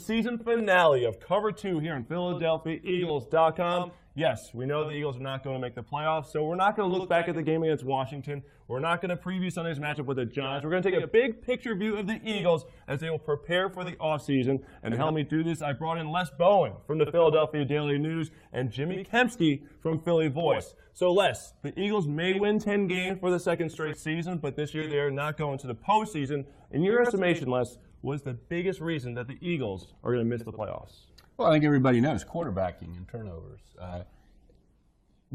season finale of Cover 2 here on PhiladelphiaEagles.com. Yes, we know the Eagles are not going to make the playoffs, so we're not going to look back at the game against Washington. We're not going to preview Sunday's matchup with the Giants. We're going to take a big picture view of the Eagles as they will prepare for the offseason. And to help me do this, I brought in Bowen from the Philadelphia Daily News and Jimmy Kempski from Philly Voice. So Les, the Eagles may win 10 games for the second straight season, but this year they are not going to the postseason. In your estimation, Les, what is the biggest reason that the Eagles are going to miss the playoffs? Well, I think everybody knows quarterbacking and turnovers.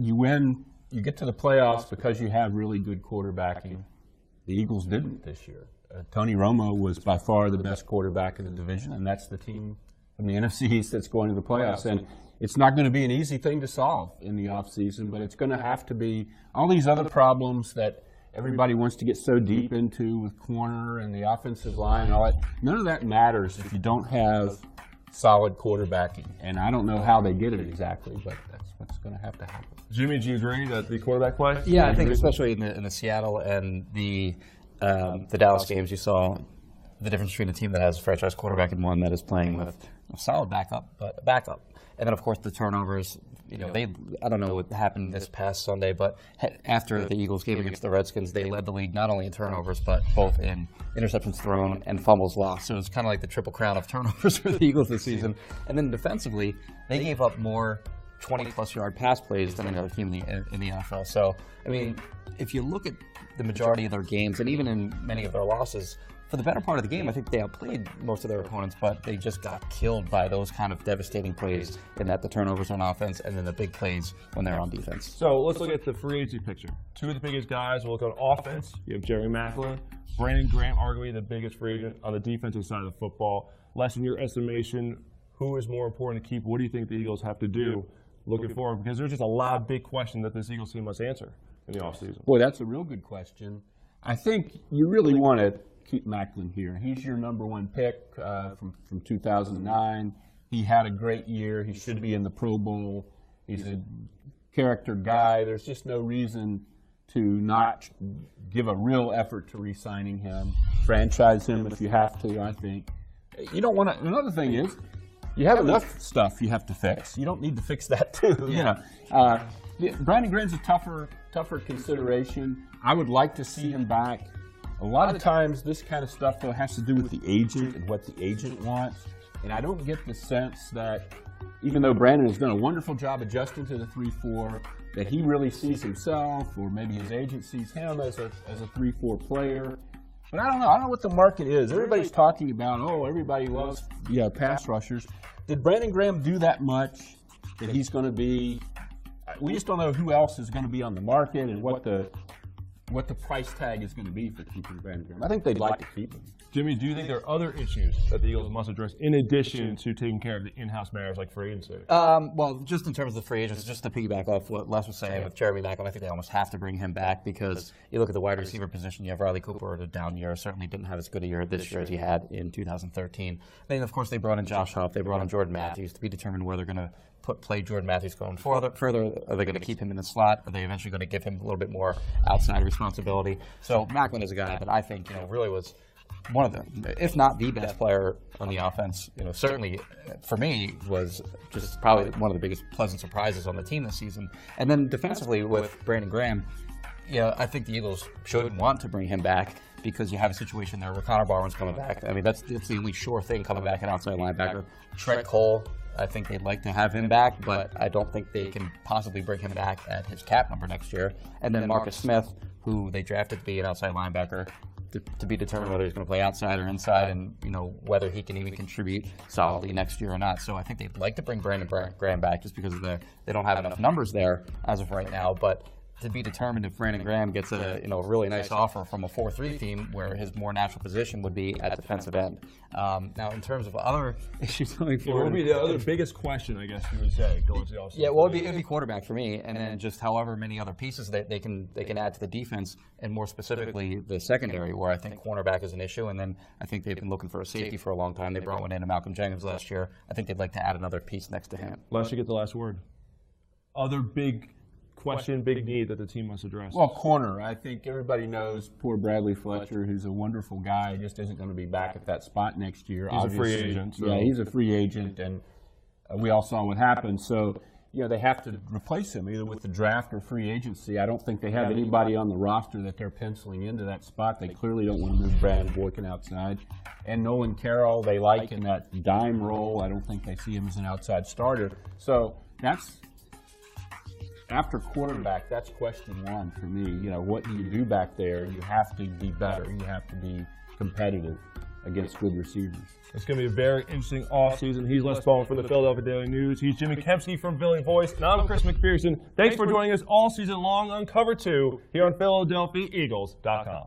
You get to the playoffs because you have really good quarterbacking. The Eagles didn't this year. Tony Romo was by far the best quarterback in the division, and that's the team from the NFC East that's going to the playoffs. And it's not going to be an easy thing to solve in the offseason, but it's going to have to be all these other problems that everybody wants to get so deep into with corner and the offensive line and all that. None of that matters if you don't have solid quarterbacking. And I don't know how they get it exactly, but that's what's going to happen. Jimmy, do you agree that the quarterback play? Yeah, I think especially in the Seattle and the Dallas games, you saw the difference between a team that has a franchise quarterback and one that is playing with a solid backup, but a backup. And then, of course, the turnovers. I don't know what happened this past Sunday, but after the Eagles game against the Redskins, they led the league not only in turnovers, but both in interceptions thrown and fumbles lost. So it was kind of like the triple crown of turnovers for the Eagles this season. And then defensively, they gave up more 20-plus yard pass plays than another team in the NFL. So, I mean, if you look at the majority of their games, and even in many of their losses, for the better part of the game, I think they outplayed most of their opponents, but they just got killed by those kind of devastating plays in that the turnovers on offense and then the big plays when they're on defense. So let's look at the free agency picture. Two of the biggest guys. We'll look on offense. You have Jerry Maclin, Brandon Graham, arguably the biggest free agent on the defensive side of the football. Les, in your estimation, who is more important to keep? What do you think the Eagles have to do looking forward? Because there's just a lot of big questions that this Eagles team must answer in the offseason. Boy, that's a real good question. I think you really want to keep Maclin here. He's your number one pick from 2009. He had a great year. He should be in the Pro Bowl. He's a character guy. There's just no reason to not give a real effort to re-signing him. Franchise him if you have to, I think. You don't want to. Another thing is, you have enough stuff you have to fix. You don't need to fix that too. Brandon Graham's a tougher consideration. I would like to see him back. A lot of times, this kind of stuff, though, has to do with the agent and what the agent wants. And I don't get the sense that, even though Brandon has done a wonderful job adjusting to the 3-4, that he really sees himself, or maybe his agent sees him as a 3-4 player. But I don't know. I don't know what the market is. Everybody's talking about, everybody loves pass rushers. Did Brandon Graham do that much that he's going to be? We just don't know who else is going to be on the market and what the price tag is going to be for keeping Brandon Graham. I think they'd like to keep him. Jimmy, do you think there are other issues that the Eagles must address in addition to taking care of the in-house matters like free agency? Well, just in terms of the free agents, just to piggyback off what Les was saying with Jeremy Maclin, I think they almost have to bring him back because you look at the wide receiver position, you have Riley Cooper at a down year, certainly didn't have as good a year this year as he had in 2013. Then, of course, they brought in Josh Huff, they brought in Jordan Matthews to be determined where they're going to play Jordan Matthews going further. Are they going to keep him in the slot? Are they eventually going to give him a little bit more outside responsibility? So Maclin is a guy that I think really was one of the, if not the best player on the offense. Certainly for me was just probably one of the biggest pleasant surprises on the team this season. And then defensively with Brandon Graham, I think the Eagles should want to bring him back because you have a situation there where Connor Barwin's coming back. I mean, that's the only sure thing coming back at outside linebacker. Trent Cole, I think they'd like to have him back, but I don't think they can possibly bring him back at his cap number next year. And then Marcus Smith, who they drafted to be an outside linebacker, to be determined whether he's going to play outside or inside, and whether he can even contribute solidly next year or not. So I think they'd like to bring Brandon Graham back just because they don't have enough numbers there as of right now. But to be determined if Brandon Graham gets a really nice offer from a 4-3 team where his more natural position would be at defensive end. Now, in terms of other issues going forward, what would be the other biggest question, I guess you would say, going to the offseason? Yeah, well, it'd be quarterback for me, and then just however many other pieces that they can add to the defense, and more specifically the secondary, where I think cornerback is an issue, and then I think they've been looking for a safety for a long time. They brought one in, Malcolm Jenkins last year. I think they'd like to add another piece next to him. Les, you get the last word. Other big question, big need that the team must address? Well, corner. I think everybody knows poor Bradley Fletcher, who's a wonderful guy, just isn't going to be back at that spot next year. He's obviously. a free agent. So. Yeah, he's a free agent, and we all saw what happened. So, they have to replace him either with the draft or free agency. I don't think they have anybody on the roster that they're penciling into that spot. They clearly don't want to move Brandon Boykin outside. And Nolan Carroll, they like in that dime role. I don't think they see him as an outside starter. So that's, after quarterback, that's question one for me. What do you do back there? You have to be better. You have to be competitive against good receivers. It's going to be a very interesting offseason. He's Les Bowen from the Philadelphia Daily News. He's Jimmy Kempski from Philly Voice. And I'm Chris McPherson. Thanks for joining us all season long on Cover 2 here on PhiladelphiaEagles.com.